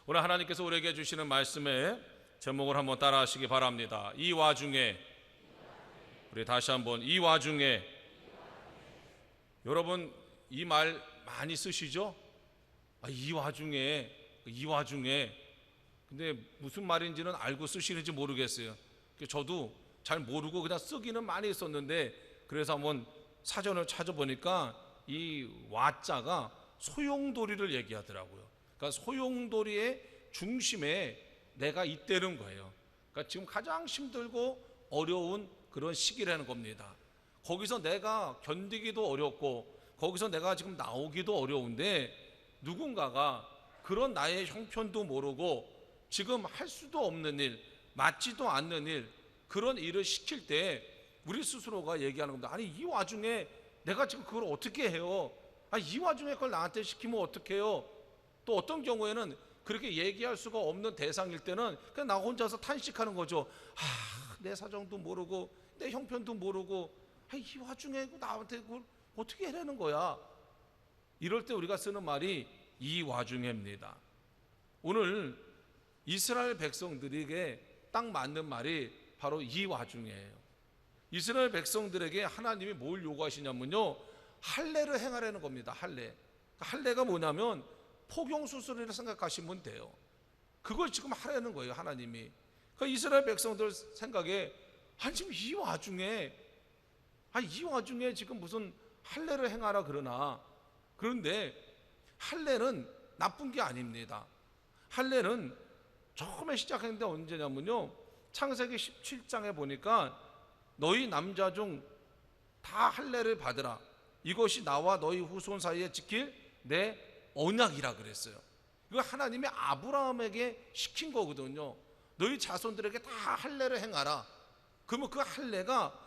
오늘 하나님께서 우리에게 주시는 말씀의 제목을 한번 따라 하시기 바랍니다. 이 와중에. 우리 다시 한번 이 와중에. 여러분 이 말 많이 쓰시죠? 이 와중에. 근데 무슨 말인지는 알고 쓰시는지 모르겠어요. 저도 잘 모르고 그냥 쓰기는 많이 했었는데, 그래서 한번 사전을 찾아보니까 이 와자가 소용돌이를 얘기하더라고요. 그러니까 소용돌이의 중심에 내가 있다는 거예요. 그러니까 지금 가장 힘들고 어려운 그런 시기라는 겁니다. 거기서 내가 견디기도 어렵고 거기서 내가 지금 나오기도 어려운데, 누군가가 그런 나의 형편도 모르고 지금 할 수도 없는 일, 맞지도 않는 일, 그런 일을 시킬 때 우리 스스로가 얘기하는 겁니다. 아니 이 와중에 내가 지금 그걸 어떻게 해요? 이 와중에 그걸 나한테 시키면 어떡해요? 또 어떤 경우에는 그렇게 얘기할 수가 없는 대상일 때는 그냥 나 혼자서 탄식하는 거죠. 내 사정도 모르고 내 형편도 모르고 이 와중에 나한테 그걸 어떻게 해라는 거야? 이럴 때 우리가 쓰는 말이 이 와중에입니다. 오늘 이스라엘 백성들에게 딱 맞는 말이 바로 이 와중이에요. 이스라엘 백성들에게 하나님이 뭘 요구하시냐면요, 할례를 행하라는 겁니다. 할례가 뭐냐면 포경수술이라고 생각하시면 돼요. 그걸 지금 하라는 거예요, 하나님이. 그러니까 이스라엘 백성들 생각에 지금 이 와중에 지금 무슨 할례를 행하라 그러나. 그런데 할례는 나쁜 게 아닙니다. 할례는 처음에 시작했는데 언제냐면요, 창세기 17장에 보니까 너희 남자 중 다 할례를 받으라. 이것이 나와 너희 후손 사이에 지킬 내 언약이라 그랬어요. 이거 하나님이 아브라함에게 시킨 거거든요. 너희 자손들에게 다 할례를 행하라. 그러면 그 할례가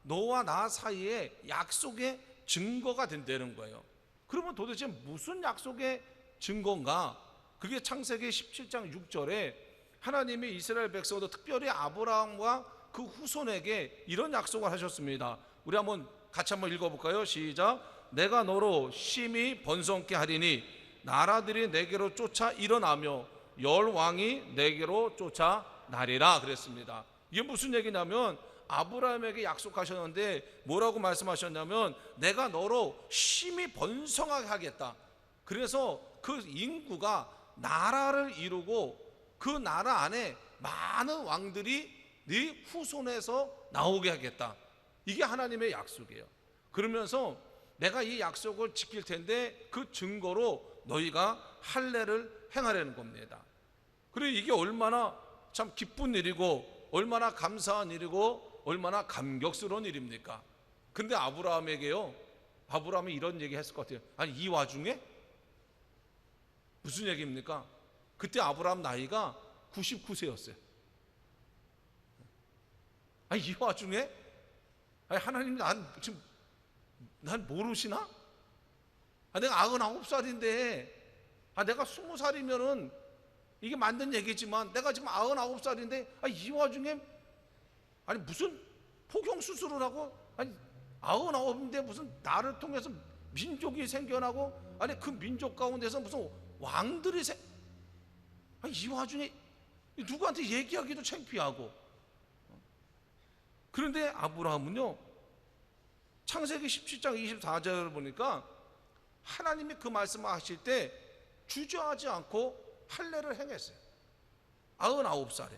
너와 나 사이에 약속의 증거가 된다는 거예요. 그러면 도대체 무슨 약속의 증거인가? 그게 창세기 17장 6절에 하나님이 이스라엘 백성도 특별히 아브라함과 그 후손에게 이런 약속을 하셨습니다. 우리 같이 한번 읽어볼까요? 시작. 내가 너로 심히 번성케 하리니 나라들이 내게로 쫓아 일어나며 열 왕이 내게로 쫓아 나리라 그랬습니다. 이게 무슨 얘기냐면 아브라함에게 약속하셨는데 뭐라고 말씀하셨냐면 내가 너로 심히 번성하게 하겠다. 그래서 그 인구가 나라를 이루고 그 나라 안에 많은 왕들이 네 후손에서 나오게 하겠다. 이게 하나님의 약속이에요. 그러면서 내가 이 약속을 지킬 텐데 그 증거로 너희가 할례를 행하려는 겁니다. 그리고 이게 얼마나 참 기쁜 일이고 얼마나 감사한 일이고 얼마나 감격스러운 일입니까? 근데 아브라함에게요, 아브라함이 이런 얘기 했을 것 같아요. 이 와중에? 무슨 얘기입니까? 그때 아브라함 나이가 99세였어요. 이 와중에? 하나님 난 모르시나? 내가 99살인데 내가 20살이면은 이게 맞는 얘기지만 내가 지금 99살인데 이 와중에 무슨 포경수술을 하고 99인데 무슨 나를 통해서 민족이 생겨나고 그 민족 가운데서 무슨 왕들이 이 와중에 누구한테 얘기하기도 창피하고. 그런데 아브라함은요, 창세기 17장 24절을 보니까 하나님이 그 말씀을 하실 때 주저하지 않고 할례를 행했어요. 99살에.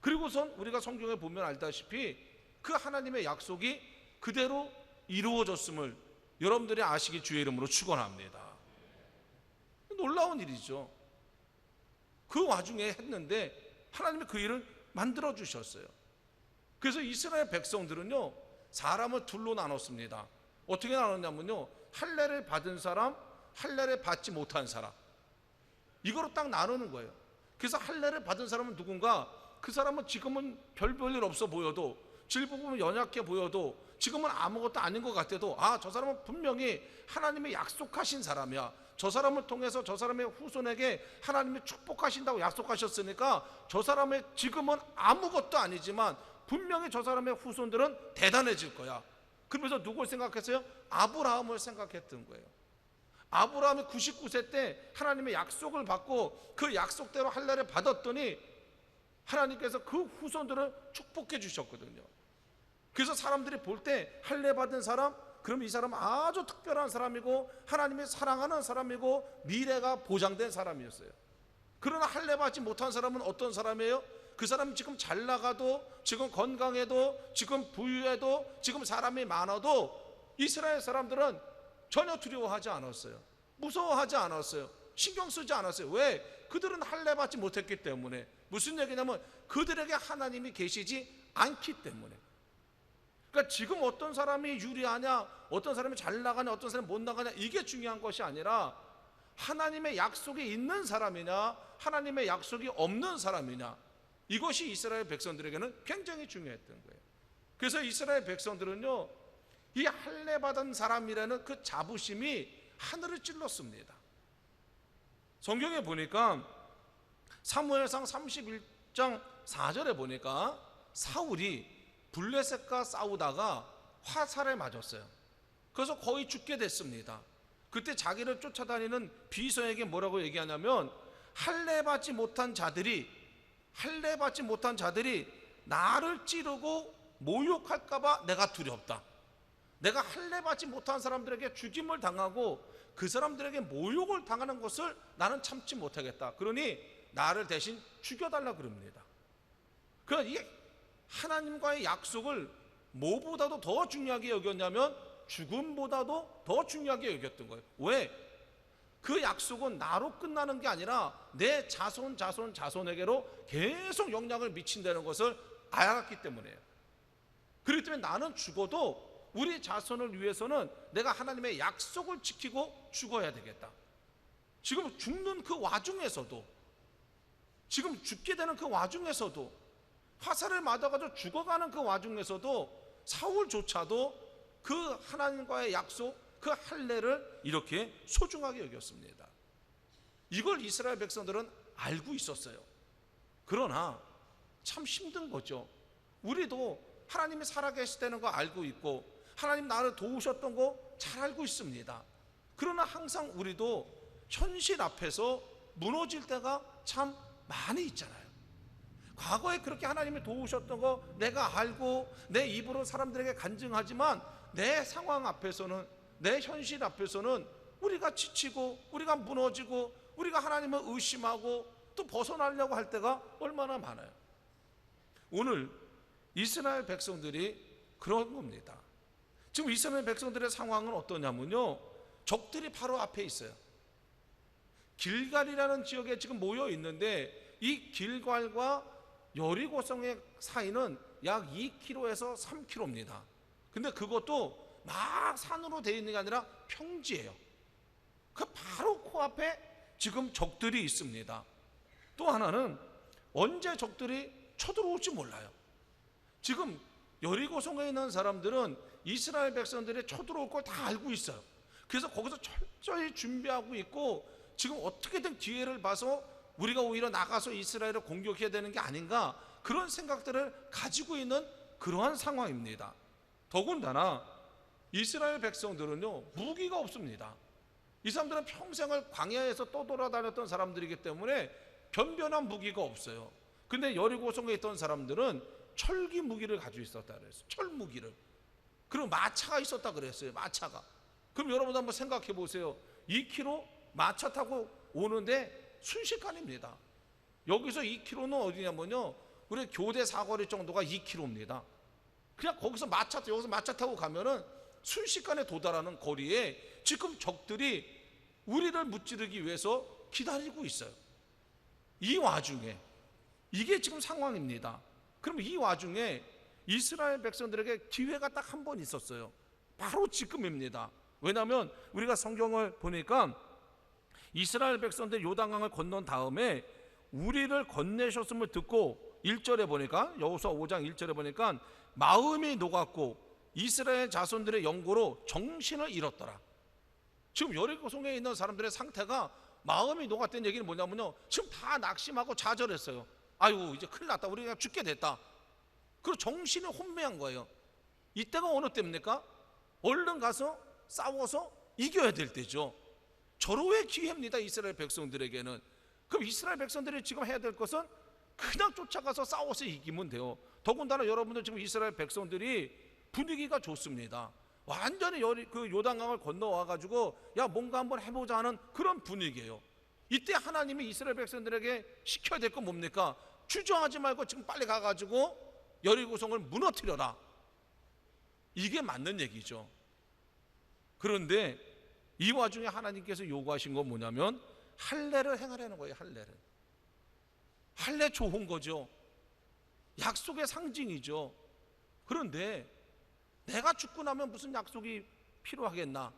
그리고선 우리가 성경에 보면 알다시피 그 하나님의 약속이 그대로 이루어졌음을 여러분들이 아시기 주의 이름으로 축원합니다. 놀라운 일이죠. 그 와중에 했는데 하나님이 그 일을 만들어 주셨어요. 그래서 이스라엘 백성들은요, 사람을 둘로 나눴습니다. 어떻게 나눴냐면요, 할례를 받은 사람, 할례를 받지 못한 사람, 이거로 딱 나누는 거예요. 그래서 할례를 받은 사람은 누군가? 그 사람은 지금은 별볼일 없어 보여도, 질부분 연약해 보여도, 지금은 아무것도 아닌 것 같아도 저 사람은 분명히 하나님이 약속하신 사람이야. 저 사람을 통해서 저 사람의 후손에게 하나님이 축복하신다고 약속하셨으니까 저 사람의 지금은 아무것도 아니지만 분명히 저 사람의 후손들은 대단해질 거야. 그러면서 누굴 생각했어요? 아브라함을 생각했던 거예요. 아브라함이 99세 때 하나님의 약속을 받고 그 약속대로 할례를 받았더니 하나님께서 그 후손들을 축복해 주셨거든요. 그래서 사람들이 볼 때 할례 받은 사람, 그럼 이 사람은 아주 특별한 사람이고 하나님이 사랑하는 사람이고 미래가 보장된 사람이었어요. 그러나 할례 받지 못한 사람은 어떤 사람이에요? 그 사람은 지금 잘 나가도, 지금 건강해도, 지금 부유해도, 지금 사람이 많아도 이스라엘 사람들은 전혀 두려워하지 않았어요. 무서워하지 않았어요. 신경 쓰지 않았어요. 왜? 그들은 할례 받지 못했기 때문에. 무슨 얘기냐면 그들에게 하나님이 계시지 않기 때문에. 그러니까 지금 어떤 사람이 유리하냐, 어떤 사람이 잘 나가냐, 어떤 사람이 못 나가냐, 이게 중요한 것이 아니라 하나님의 약속이 있는 사람이냐, 하나님의 약속이 없는 사람이냐, 이것이 이스라엘 백성들에게는 굉장히 중요했던 거예요. 그래서 이스라엘 백성들은요, 이 할례 받은 사람이라는 그 자부심이 하늘을 찔렀습니다. 성경에 보니까 사무엘상 31장 4절에 보니까 사울이 블레셋과 싸우다가 화살에 맞았어요. 그래서 거의 죽게 됐습니다. 그때 자기를 쫓아다니는 비서에게 뭐라고 얘기하냐면 할례 받지 못한 자들이 나를 찌르고 모욕할까 봐 내가 두렵다. 내가 할례 받지 못한 사람들에게 죽임을 당하고 그 사람들에게 모욕을 당하는 것을 나는 참지 못하겠다. 그러니 나를 대신 죽여달라 그럽니다. 그러니까 이게 하나님과의 약속을 뭐보다도 더 중요하게 여겼냐면 죽음보다도 더 중요하게 여겼던 거예요. 왜? 그 약속은 나로 끝나는 게 아니라 내 자손에게로 계속 영향을 미친다는 것을 알았기 때문이에요. 그렇기 때문에 나는 죽어도 우리 자손을 위해서는 내가 하나님의 약속을 지키고 죽어야 되겠다. 지금 죽는 그 와중에서도, 지금 죽게 되는 그 와중에서도, 화살을 맞아가지고 죽어가는 그 와중에서도 사울조차도 그 하나님과의 약속, 그 할례를 이렇게 소중하게 여겼습니다. 이걸 이스라엘 백성들은 알고 있었어요. 그러나 참 힘든 거죠. 우리도 하나님이 살아계시다는 거 알고 있고 하나님 나를 도우셨던 거 잘 알고 있습니다. 그러나 항상 우리도 현실 앞에서 무너질 때가 참 많이 있잖아요. 과거에 그렇게 하나님이 도우셨던 거 내가 알고 내 입으로 사람들에게 간증하지만 내 상황 앞에서는, 내 현실 앞에서는 우리가 지치고 우리가 무너지고 우리가 하나님을 의심하고 또 벗어나려고 할 때가 얼마나 많아요. 오늘 이스라엘 백성들이 그런 겁니다. 지금 이스라엘 백성들의 상황은 어떠냐면요, 적들이 바로 앞에 있어요. 길갈이라는 지역에 지금 모여 있는데 이 길갈과 여리고성의 사이는 약 2km에서 3km입니다. 근데 그것도 막 산으로 되어 있는 게 아니라 평지예요. 그 바로 코앞에 지금 적들이 있습니다. 또 하나는 언제 적들이 쳐들어올지 몰라요. 지금 여리고성에 있는 사람들은 이스라엘 백성들이 쳐들어올 걸 다 알고 있어요. 그래서 거기서 철저히 준비하고 있고 지금 어떻게든 기회를 봐서 우리가 오히려 나가서 이스라엘을 공격해야 되는 게 아닌가, 그런 생각들을 가지고 있는 그러한 상황입니다. 더군다나 이스라엘 백성들은요, 무기가 없습니다. 이 사람들은 평생을 광야에서 떠돌아다녔던 사람들이기 때문에 변변한 무기가 없어요. 근데 여리고성에 있던 사람들은 철기 무기를 가지고 있었다 그랬어요. 철 무기를. 그리고 마차가 있었다 그랬어요. 마차가. 그럼 여러분도 한번 생각해 보세요. 2km 마차 타고 오는데 순식간입니다. 여기서 2km는 어디냐면요, 우리 교대 사거리 정도가 2km입니다. 그냥 거기서 여기서 마차 타고 가면은 순식간에 도달하는 거리에 지금 적들이 우리를 무찌르기 위해서 기다리고 있어요. 이 와중에 이게 지금 상황입니다. 그럼 이 와중에 이스라엘 백성들에게 기회가 딱 한 번 있었어요. 바로 지금입니다. 왜냐하면 우리가 성경을 보니까 이스라엘 백성들 요단강을 건넌 다음에 우리를 건네셨음을 듣고 1절에 보니까, 여호수아 5장 1절에 보니까 마음이 녹았고 이스라엘 자손들의 연고로 정신을 잃었더라. 지금 여리고성에 있는 사람들의 상태가 마음이 녹았다는 얘기는 뭐냐면요, 지금 다 낙심하고 좌절했어요. 아이고 이제 큰일 났다, 우리가 죽게 됐다. 그리고 정신이 혼미한 거예요. 이때가 어느 때입니까? 얼른 가서 싸워서 이겨야 될 때죠. 절호의 기회입니다, 이스라엘 백성들에게는. 그럼 이스라엘 백성들이 지금 해야 될 것은 그냥 쫓아가서 싸워서 이기면 돼요. 더군다나 여러분들 지금 이스라엘 백성들이 분위기가 좋습니다. 완전히 그 요단강을 건너와 가지고 야 뭔가 한번 해보자 하는 그런 분위기예요. 이때 하나님이 이스라엘 백성들에게 시켜야 될 건 뭡니까? 주저하지 말고 지금 빨리 가가지고 여리고성을 무너뜨려라. 이게 맞는 얘기죠. 그런데 이 와중에 하나님께서 요구하신 건 뭐냐면 할례를 행하라는 거예요. 할례 좋은 거죠. 약속의 상징이죠. 그런데 내가 죽고 나면 무슨 약속이 필요하겠나?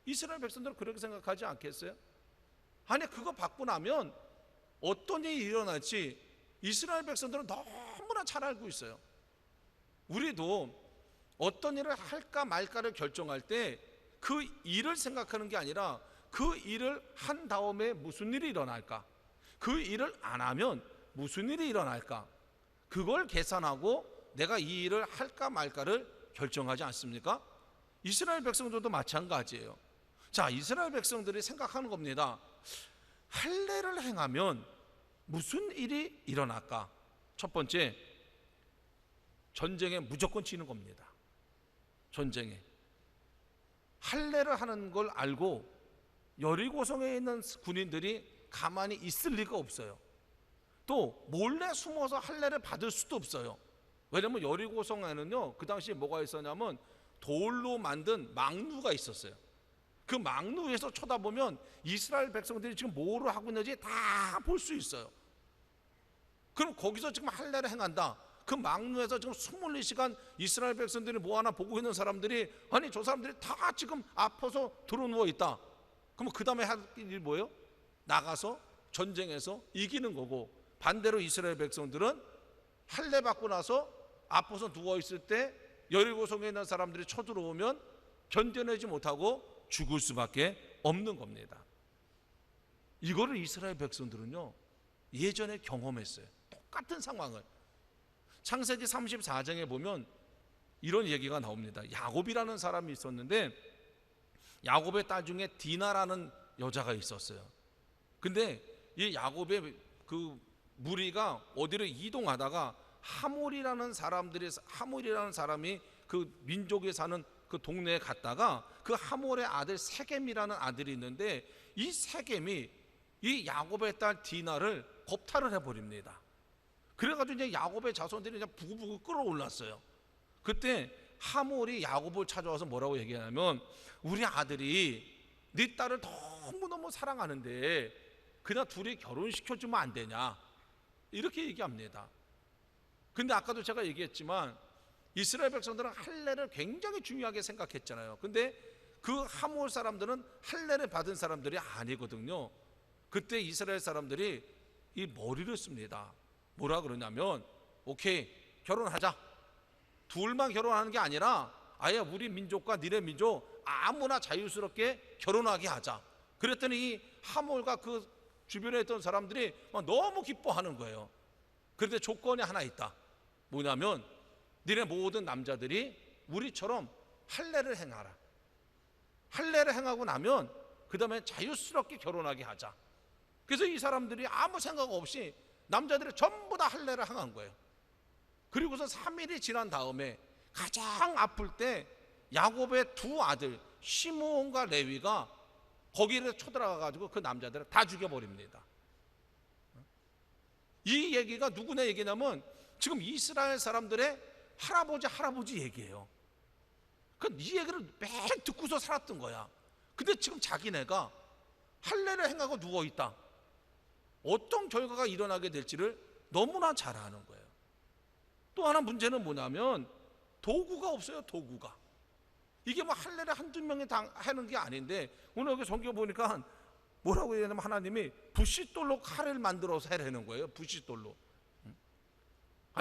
이스라엘 백성들은 그렇게 생각하지 않겠어요? 아니 그거 받고 나면 어떤 일이 일어날지 이스라엘 백성들은 너무나 잘 알고 있어요. 우리도 어떤 일을 할까 말까를 결정할 때 그 일을 생각하는 게 아니라 그 일을 한 다음에 무슨 일이 일어날까? 그 일을 안 하면 무슨 일이 일어날까? 그걸 계산하고 내가 이 일을 할까 말까를 결정하지 않습니까? 이스라엘 백성들도 마찬가지예요. 자, 이스라엘 백성들이 생각하는 겁니다. 할례를 행하면 무슨 일이 일어날까? 첫 번째, 전쟁에 무조건 지는 겁니다. 전쟁에. 할례를 하는 걸 알고 여리고성에 있는 군인들이 가만히 있을 리가 없어요. 또 몰래 숨어서 할례를 받을 수도 없어요. 왜냐하면 여리고성에는요 그 당시에 뭐가 있었냐면 돌로 만든 망루가 있었어요. 그 망루에서 쳐다보면 이스라엘 백성들이 지금 뭐를 하고 있는지 다 볼 수 있어요. 그럼 거기서 지금 할례를 행한다. 그 망루에서 지금 24시간 이스라엘 백성들이 뭐 하나 보고 있는 사람들이 아니 저 사람들이 다 지금 아파서 드러누워 있다. 그럼 그 다음에 할 일이 뭐예요? 나가서 전쟁에서 이기는 거고, 반대로 이스라엘 백성들은 할례 받고 나서 아파서 누워있을 때 여리고성에 있는 사람들이 쳐들어오면 견뎌내지 못하고 죽을 수밖에 없는 겁니다. 이거를 이스라엘 백성들은요 예전에 경험했어요. 똑같은 상황을. 창세기 34장에 보면 이런 얘기가 나옵니다. 야곱이라는 사람이 있었는데 야곱의 딸 중에 디나라는 여자가 있었어요. 근데 이 야곱의 그 무리가 어디를 이동하다가 하몰이라는 사람이 그 민족에 사는 그 동네에 갔다가 그 하몰의 아들 세겜이라는 아들이 있는데 이 세겜이 이 야곱의 딸 디나를 겁탈을 해버립니다. 그래가지고 이제 야곱의 자손들이 이제 부글부글 끓어올랐어요. 그때 하몰이 야곱을 찾아와서 뭐라고 얘기하냐면 우리 아들이 네 딸을 너무너무 사랑하는데 그냥 둘이 결혼시켜주면 안 되냐 이렇게 얘기합니다. 근데 아까도 제가 얘기했지만 이스라엘 백성들은 할례를 굉장히 중요하게 생각했잖아요. 근데 그 하몰 사람들은 할례를 받은 사람들이 아니거든요. 그때 이스라엘 사람들이 이 머리를 씁니다. 뭐라 그러냐면 오케이 결혼하자. 둘만 결혼하는 게 아니라 아예 우리 민족과 니네 민족 아무나 자유스럽게 결혼하게 하자. 그랬더니 이 하몰과 그 주변에 있던 사람들이 너무 기뻐하는 거예요. 그런데 조건이 하나 있다. 뭐냐면 니네 모든 남자들이 우리처럼 할례를 행하라. 할례를 행하고 나면 그 다음에 자유스럽게 결혼하게 하자. 그래서 이 사람들이 아무 생각 없이 남자들이 전부 다 할례를 행한 거예요. 그리고서 3일이 지난 다음에 가장 아플 때 야곱의 두 아들 시므온과 레위가 거기를 쳐들어가 가지고 그 남자들을 다 죽여버립니다. 이 얘기가 누구네 얘기냐면 지금 이스라엘 사람들의 할아버지 얘기예요. 이 얘기를 매일 듣고서 살았던 거야. 근데 지금 자기네가 할례를 행하고 누워있다. 어떤 결과가 일어나게 될지를 너무나 잘 아는 거예요. 또 하나 문제는 뭐냐면 도구가 없어요. 도구가. 이게 뭐 할례를 한두 명이 하는 게 아닌데 오늘 여기 성경 보니까 뭐라고 얘기하냐면 하나님이 부싯돌로 칼을 만들어서 해라는 거예요. 부싯돌로.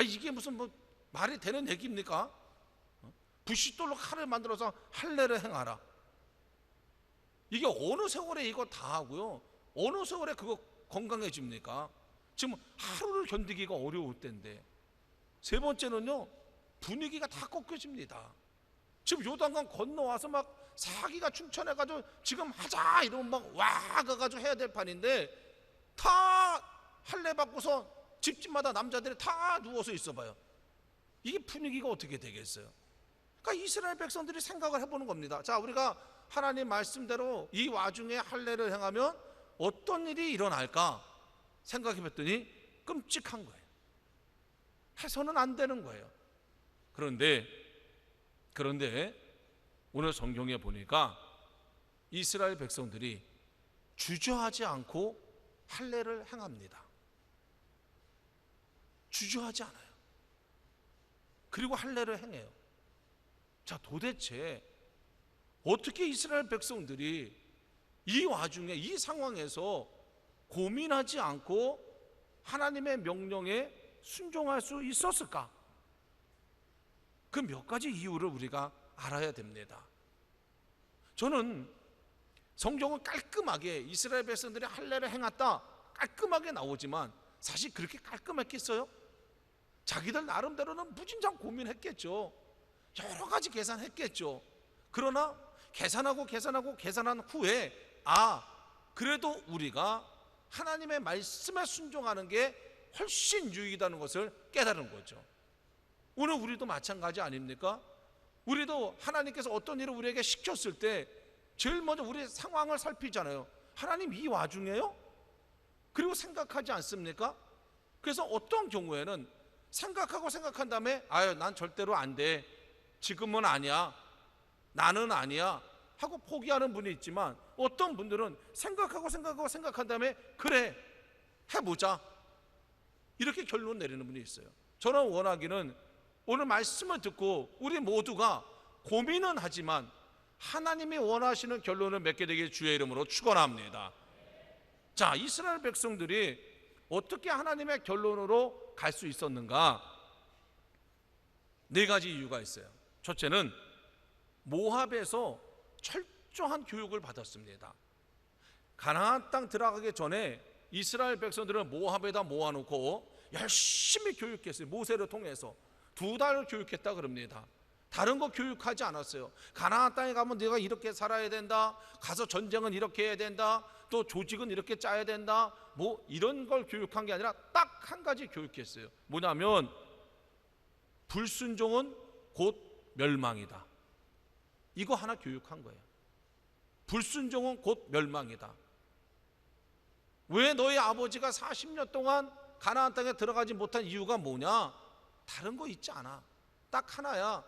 이게 무슨 뭐 말이 되는 얘기입니까? 부싯돌로 칼을 만들어서 할례를 행하라. 이게 어느 세월에 이거 다 하고요. 어느 세월에 그거 건강해집니까? 지금 하루를 견디기가 어려울 때인데. 세 번째는요, 분위기가 다 꺾여집니다. 지금 지금 요단강 건너와서 막 사기가 충천해가지고 지금 하자 이러면 막 와 가가지고 해야 될 판인데 다 할례 받고서 집집마다 남자들이 다 누워서 있어봐요. 이게 분위기가 어떻게 되겠어요? 그러니까 이스라엘 백성들이 생각을 해보는 겁니다. 자, 우리가 하나님 말씀대로 이 와중에 할례를 행하면 어떤 일이 일어날까 생각해봤더니 끔찍한 거예요. 해서는 안 되는 거예요. 그런데 오늘 성경에 보니까 이스라엘 백성들이 주저하지 않고 할례를 행합니다. 주저하지 않아요. 그리고 할례를 행해요. 자, 도대체 어떻게 이스라엘 백성들이 이 와중에 이 상황에서 고민하지 않고 하나님의 명령에 순종할 수 있었을까? 그 몇 가지 이유를 우리가 알아야 됩니다. 저는 성경은 깔끔하게 이스라엘 백성들이 할례를 행했다 깔끔하게 나오지만 사실 그렇게 깔끔했겠어요? 자기들 나름대로는 무진장 고민했겠죠. 여러 가지 계산했겠죠. 그러나 계산한 후에 그래도 우리가 하나님의 말씀에 순종하는 게 훨씬 유익하다는 것을 깨달은 거죠. 오늘 우리도 마찬가지 아닙니까? 우리도 하나님께서 어떤 일을 우리에게 시켰을 때 제일 먼저 우리 상황을 살피잖아요. 하나님 이 와중에요? 그리고 생각하지 않습니까? 그래서 어떤 경우에는 생각한 다음에 난 절대로 안 돼, 지금은 아니야, 나는 아니야 하고 포기하는 분이 있지만 어떤 분들은 생각한 다음에 그래 해보자 이렇게 결론 내리는 분이 있어요. 저는 원하기는 오늘 말씀을 듣고 우리 모두가 고민은 하지만 하나님이 원하시는 결론을 맺게 되길 주의 이름으로 축원합니다. 자, 이스라엘 백성들이 어떻게 하나님의 결론으로 갈 수 있었는가? 네 가지 이유가 있어요. 첫째는 모압에서 철저한 교육을 받았습니다. 가나안 땅 들어가기 전에 이스라엘 백성들은 모압에다 모아놓고 열심히 교육했어요. 모세를 통해서 2달을 교육했다 그럽니다. 다른 거 교육하지 않았어요. 가나안 땅에 가면 네가 이렇게 살아야 된다, 가서 전쟁은 이렇게 해야 된다, 또 조직은 이렇게 짜야 된다, 뭐 이런 걸 교육한 게 아니라 딱 한 가지 교육했어요. 뭐냐면 불순종은 곧 멸망이다. 이거 하나 교육한 거예요. 불순종은 곧 멸망이다. 왜 너희 아버지가 40년 동안 가나안 땅에 들어가지 못한 이유가 뭐냐? 다른 거 있지 않아. 딱 하나야.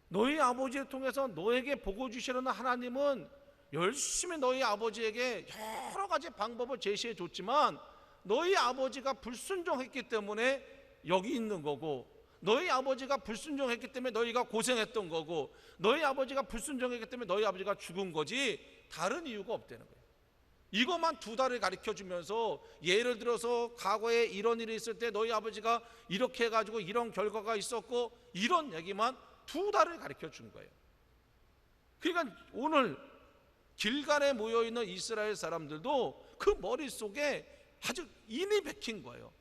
너희 아버지를 통해서 너에게 복을 주시려는 하나님은 열심히 너희 아버지에게 여러 가지 방법을 제시해 줬지만 너희 아버지가 불순종했기 때문에 여기 있는 거고, 너희 아버지가 불순종했기 때문에 너희가 고생했던 거고, 너희 아버지가 불순종했기 때문에 너희 아버지가 죽은 거지 다른 이유가 없다는 거예요. 이것만 2달을 가르쳐 주면서 예를 들어서 과거에 이런 일이 있을 때 너희 아버지가 이렇게 해가지고 이런 결과가 있었고 이런 얘기만 2달을 가르쳐 준 거예요. 그러니까 오늘 길갈에 모여있는 이스라엘 사람들도 그 머릿속에 아주 인이 박힌 거예요.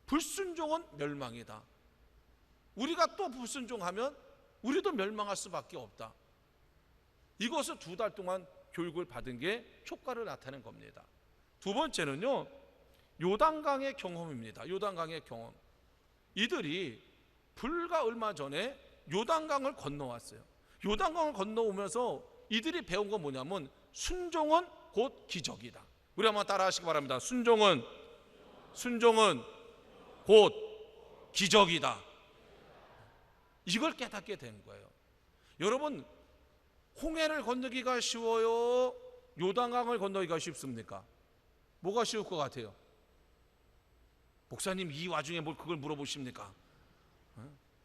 불순종은 멸망이다. 우리가 또 불순종하면 우리도 멸망할 수밖에 없다. 이것을 2달 동안 교육을 받은 게 효과를 나타낸 겁니다. 두 번째는요, 요단강의 경험입니다. 요단강의 경험. 이들이 불과 얼마 전에 요단강을 건너왔어요. 요단강을 건너오면서 이들이 배운 건 뭐냐면 순종은 곧 기적이다. 우리 한번 따라 하시기 바랍니다. 순종은 곧 기적이다. 이걸 깨닫게 된 거예요. 여러분, 홍해를 건너기가 쉬워요? 요단강을 건너기가 쉽습니까? 뭐가 쉬울 것 같아요? 목사님, 이 와중에 뭘 그걸 물어보십니까?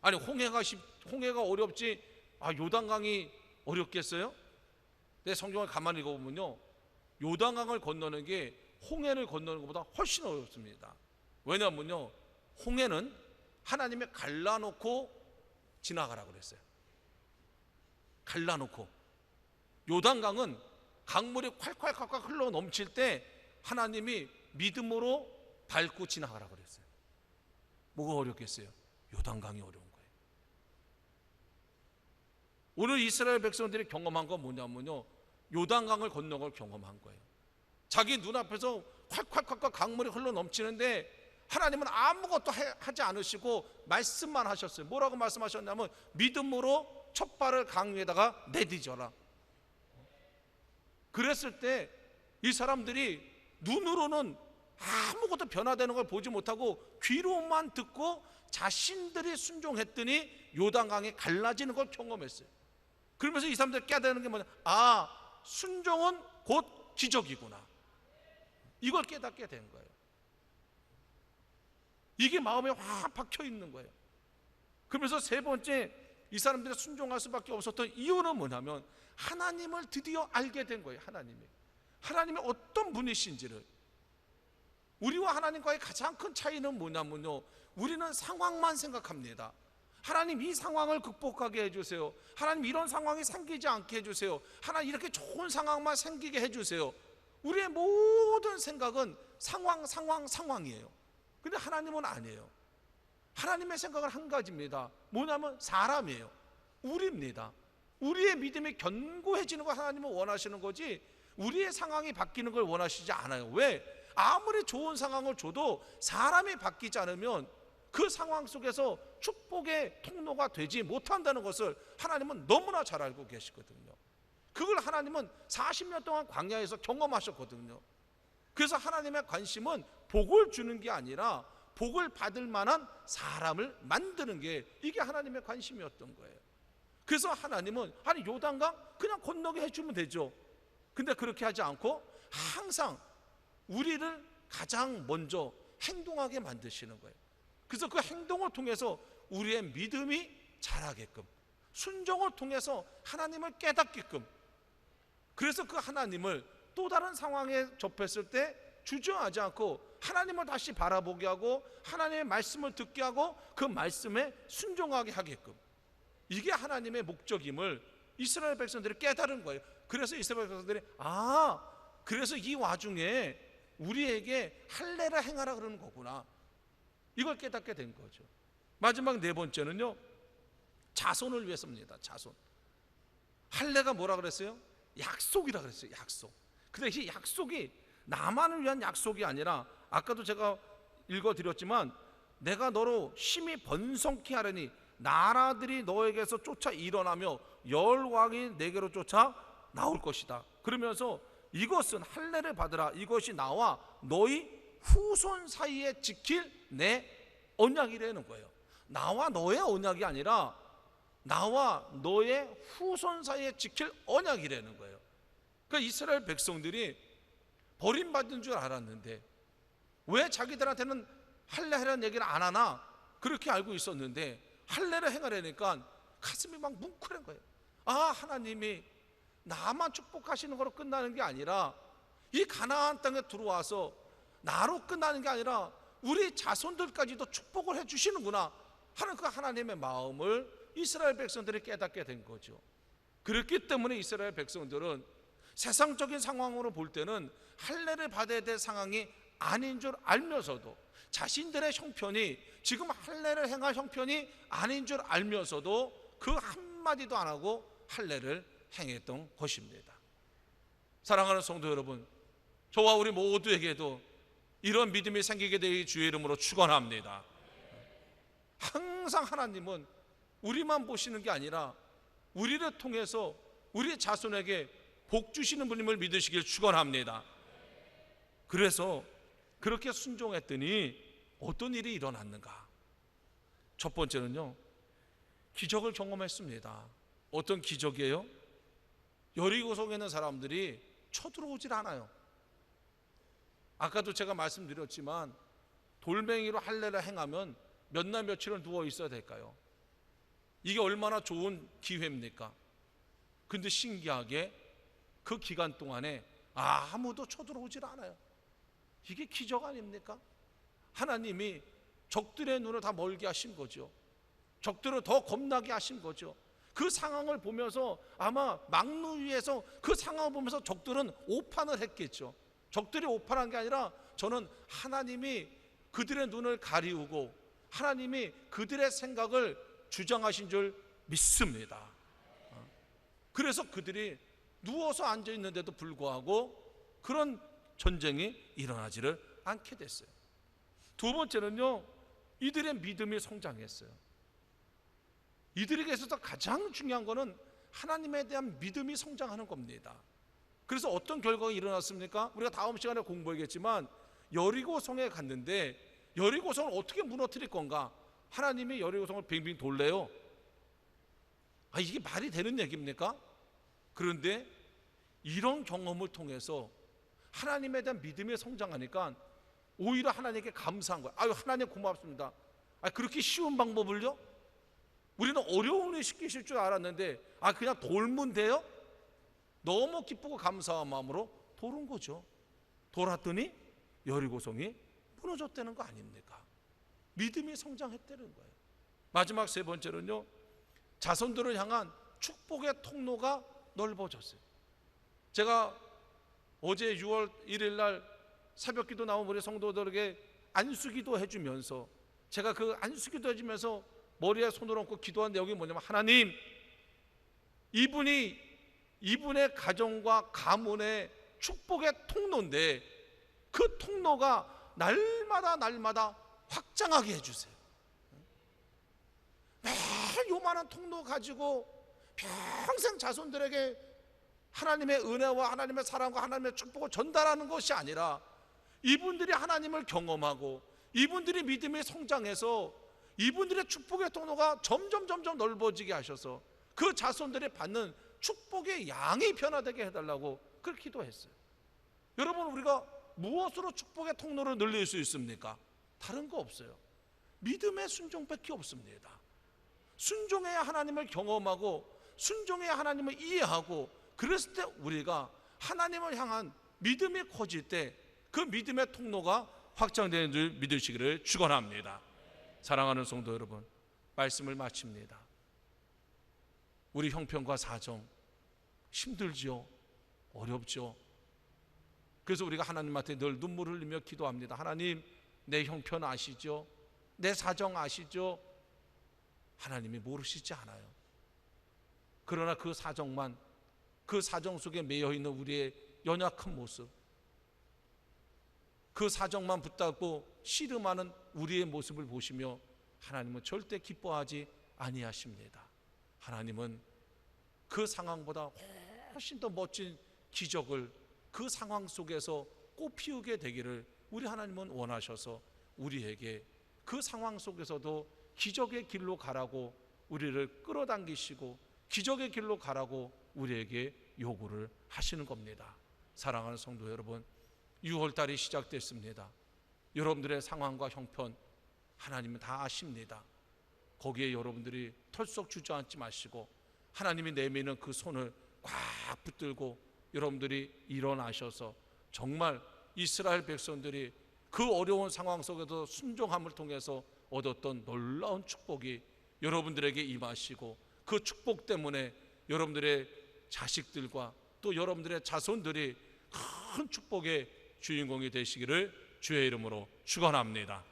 아니, 홍해가 어렵지 요단강이 어렵겠어요? 내 성경을 가만히 읽어보면요, 요단강을 건너는 게 홍해를 건너는 것보다 훨씬 어렵습니다. 왜냐하면요, 홍해는 하나님이 갈라놓고 지나가라 그랬어요. 갈라놓고. 요단강은 강물이 콸콸콸콸 흘러 넘칠 때 하나님이 믿음으로 밟고 지나가라 그랬어요. 뭐가 어렵겠어요? 요단강이 어려운 거예요. 오늘 이스라엘 백성들이 경험한 건 뭐냐면요, 요단강을 건넌 걸 경험한 거예요. 자기 눈앞에서 콸콸콸콸 강물이 흘러 넘치는데 하나님은 아무것도 하지 않으시고 말씀만 하셨어요. 뭐라고 말씀하셨냐면 믿음으로 첫 발을 강 위에다가 내디뎌라. 그랬을 때 이 사람들이 눈으로는 아무것도 변화되는 걸 보지 못하고 귀로만 듣고 자신들이 순종했더니 요단강이 갈라지는 걸 경험했어요. 그러면서 이 사람들이 깨달은 게 뭐냐, 아, 순종은 곧 기적이구나. 이걸 깨닫게 된 거예요. 이게 마음에 확 박혀 있는 거예요. 그러면서 세 번째, 이 사람들이 순종할 수밖에 없었던 이유는 뭐냐면 하나님을 드디어 알게 된 거예요. 하나님이 어떤 분이신지를. 우리와 하나님과의 가장 큰 차이는 뭐냐면요, 우리는 상황만 생각합니다. 하나님, 이 상황을 극복하게 해주세요. 하나님, 이런 상황이 생기지 않게 해주세요. 하나님, 이렇게 좋은 상황만 생기게 해주세요. 우리의 모든 생각은 상황이에요. 근데 하나님은 아니에요. 하나님의 생각은 한 가지입니다. 뭐냐면 사람이에요. 우리입니다. 우리의 믿음이 견고해지는 걸 하나님은 원하시는 거지 우리의 상황이 바뀌는 걸 원하시지 않아요. 왜? 아무리 좋은 상황을 줘도 사람이 바뀌지 않으면 그 상황 속에서 축복의 통로가 되지 못한다는 것을 하나님은 너무나 잘 알고 계시거든요. 그걸 하나님은 40년 동안 광야에서 경험하셨거든요. 그래서 하나님의 관심은 복을 주는 게 아니라 복을 받을 만한 사람을 만드는 게, 이게 하나님의 관심이었던 거예요. 그래서 하나님은 아니 요단강 그냥 건너게 해주면 되죠. 근데 그렇게 하지 않고 항상 우리를 가장 먼저 행동하게 만드시는 거예요. 그래서 그 행동을 통해서 우리의 믿음이 자라게끔, 순종을 통해서 하나님을 깨닫게끔, 그래서 그 하나님을 또 다른 상황에 접했을 때 주저하지 않고 하나님을 다시 바라보게 하고 하나님의 말씀을 듣게 하고 그 말씀에 순종하게 하게끔, 이게 하나님의 목적임을 이스라엘 백성들이 깨달은 거예요. 그래서 이스라엘 백성들이 그래서 이 와중에 우리에게 할례를 행하라 그러는 거구나, 이걸 깨닫게 된 거죠. 마지막 네 번째는요, 자손을 위해서입니다. 자손. 할례가 뭐라 그랬어요? 약속이라 그랬어요. 약속. 근데 이 약속이 나만을 위한 약속이 아니라, 아까도 제가 읽어드렸지만 내가 너로 심히 번성케 하려니 나라들이 너에게서 쫓아 일어나며 열왕이 내게로 쫓아 나올 것이다. 그러면서 이것은 할례를 받으라, 이것이 나와 너희 후손 사이에 지킬 내 언약이라는 거예요. 나와 너의 언약이 아니라 나와 너의 후손 사이에 지킬 언약이라는 거예요. 그러니까 이스라엘 백성들이 버림받은 줄 알았는데 왜 자기들한테는 할례하라는 얘기를 안 하나 그렇게 알고 있었는데, 할례를 행하려니까 가슴이 막 뭉클한 거예요. 하나님이 나만 축복하시는 거로 끝나는 게 아니라 이 가나안 땅에 들어와서 나로 끝나는 게 아니라 우리 자손들까지도 축복을 해주시는구나 하는 그 하나님의 마음을 이스라엘 백성들이 깨닫게 된 거죠. 그렇기 때문에 이스라엘 백성들은 세상적인 상황으로 볼 때는 할례를 받아야 될 상황이 아닌 줄 알면서도, 자신들의 형편이 지금 할례를 행할 형편이 아닌 줄 알면서도 그 한마디도 안 하고 할례를 행했던 것입니다. 사랑하는 성도 여러분, 저와 우리 모두에게도 이런 믿음이 생기게 되기 주의 이름으로 축원합니다. 항상 하나님은 우리만 보시는 게 아니라 우리를 통해서 우리 자손에게 복 주시는 분임을 믿으시길 축원합니다. 그래서 그렇게 순종했더니 어떤 일이 일어났는가? 첫 번째는요, 기적을 경험했습니다. 어떤 기적이에요? 여리고 성에 있는 사람들이 쳐들어오질 않아요. 아까도 제가 말씀드렸지만 돌멩이로 할례를 행하면 몇 날 며칠을 누워 있어야 될까요? 이게 얼마나 좋은 기회입니까? 근데 신기하게 그 기간 동안에 아무도 쳐들어오질 않아요. 이게 기적 아닙니까? 하나님이 적들의 눈을 다 멀게 하신 거죠. 적들을 더 겁나게 하신 거죠. 그 상황을 보면서 아마 막루 위에서 그 상황을 보면서 적들은 오판을 했겠죠. 적들이 오판한 게 아니라 저는 하나님이 그들의 눈을 가리우고 하나님이 그들의 생각을 주장하신 줄 믿습니다. 그래서 그들이 누워서 앉아 있는데도 불구하고 그런 전쟁이 일어나지를 않게 됐어요. 두 번째는요, 이들의 믿음이 성장했어요. 이들에게 있어서 가장 중요한 것은 하나님에 대한 믿음이 성장하는 겁니다. 그래서 어떤 결과가 일어났습니까? 우리가 다음 시간에 공부하겠지만 여리고성에 갔는데 여리고성을 어떻게 무너뜨릴 건가? 하나님이 여리고성을 빙빙 돌래요. 이게 말이 되는 얘기입니까? 그런데 이런 경험을 통해서 하나님에 대한 믿음이 성장하니까 오히려 하나님께 감사한 거예요. 하나님 고맙습니다. 그렇게 쉬운 방법을요? 우리는 어려운 일 시키실 줄 알았는데 그냥 돌면 돼요? 너무 기쁘고 감사한 마음으로 돌은 거죠. 돌았더니 여리고성이 무너졌다는 거 아닙니까? 믿음이 성장했다는 거예요. 마지막 세 번째는요, 자손들을 향한 축복의 통로가 넓어졌어요. 제가 어제 6월 1일 날 새벽기도 나온 우리 성도들에게 안수기도 해주면서 제가 그 안수기도 해주면서 머리에 손을 얹고 기도한 내용이 뭐냐면, 하나님, 이분의 가정과 가문의 축복의 통로인데 그 통로가 날마다 확장하게 해주세요. 매일 요만한 통로 가지고 평생 자손들에게 하나님의 은혜와 하나님의 사랑과 하나님의 축복을 전달하는 것이 아니라 이분들이 하나님을 경험하고 이분들이 믿음이 성장해서 이분들의 축복의 통로가 점점 넓어지게 하셔서 그 자손들이 받는 축복의 양이 변화되게 해달라고 그렇게 기도했어요. 여러분, 우리가 무엇으로 축복의 통로를 늘릴 수 있습니까? 다른 거 없어요. 믿음의 순종밖에 없습니다. 순종해야 하나님을 경험하고 순종해야 하나님을 이해하고, 그랬을 때 우리가 하나님을 향한 믿음이 커질 때 그 믿음의 통로가 확장되는 줄 믿으시기를 축원합니다. 사랑하는 성도 여러분, 말씀을 마칩니다. 우리 형편과 사정 힘들죠? 어렵죠? 그래서 우리가 하나님한테 늘 눈물을 흘리며 기도합니다. 하나님, 내 형편 아시죠? 내 사정 아시죠? 하나님이 모르시지 않아요. 그러나 그 사정 속에 매여 있는 우리의 연약한 모습, 그 사정만 붙잡고 씨름하는 우리의 모습을 보시며 하나님은 절대 기뻐하지 아니하십니다. 하나님은 그 상황보다 훨씬 더 멋진 기적을 그 상황 속에서 꽃피우게 되기를 우리 하나님은 원하셔서 우리에게 그 상황 속에서도 기적의 길로 가라고 우리를 끌어당기시고 기적의 길로 가라고 우리에게 요구를 하시는 겁니다. 사랑하는 성도 여러분, 6월달이 시작됐습니다. 여러분들의 상황과 형편 하나님은 다 아십니다. 거기에 여러분들이 털썩 주저앉지 마시고 하나님이 내미는 그 손을 꽉 붙들고 여러분들이 일어나셔서 정말 이스라엘 백성들이 그 어려운 상황 속에서 순종함을 통해서 얻었던 놀라운 축복이 여러분들에게 임하시고 그 축복 때문에 여러분들의 자식들과 또 여러분들의 자손들이 큰 축복의 주인공이 되시기를 주의 이름으로 축원합니다.